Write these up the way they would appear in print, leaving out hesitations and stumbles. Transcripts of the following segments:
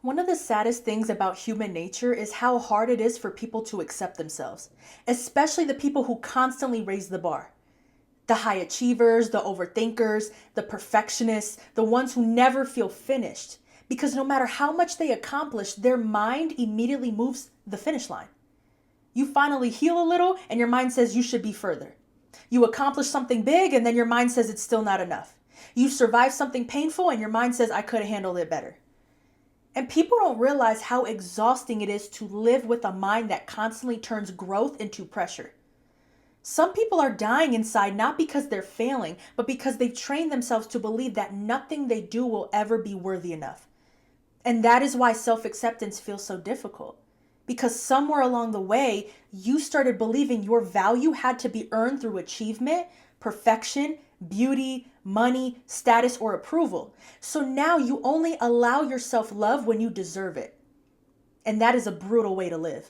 One of the saddest things about human nature is how hard it is for people to accept themselves, especially the people who constantly raise the bar. The high achievers, the overthinkers, the perfectionists, the ones who never feel finished. Because no matter how much they accomplish, their mind immediately moves the finish line. You finally heal a little, and your mind says you should be further. You accomplish something big, and then your mind says it's still not enough. You survive something painful, and your mind says I could have handled it better. And people don't realize how exhausting it is to live with a mind that constantly turns growth into pressure. Some people are dying inside not because they're failing, but because they've trained themselves to believe that nothing they do will ever be worthy enough. And that is why self-acceptance feels so difficult. Because somewhere along the way, you started believing your value had to be earned through achievement, perfection, beauty, money, status, or approval. So now you only allow yourself love when you deserve it. And that is a brutal way to live.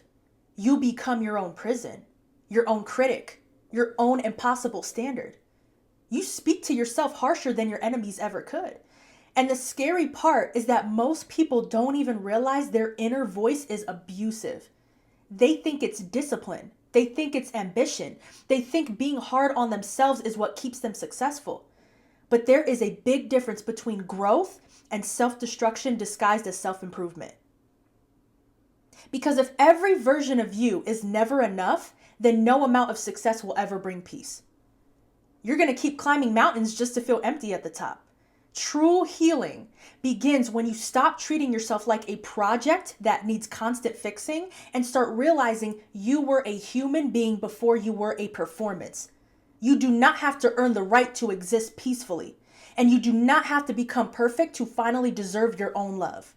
You become your own prison, your own critic, your own impossible standard. You speak to yourself harsher than your enemies ever could. And the scary part is that most people don't even realize their inner voice is abusive. They think it's discipline. They think it's ambition. They think being hard on themselves is what keeps them successful. But there is a big difference between growth and self-destruction disguised as self-improvement. Because if every version of you is never enough, then no amount of success will ever bring peace. You're going to keep climbing mountains just to feel empty at the top. True healing begins when you stop treating yourself like a project that needs constant fixing and start realizing you were a human being before you were a performance. You do not have to earn the right to exist peacefully, and you do not have to become perfect to finally deserve your own love.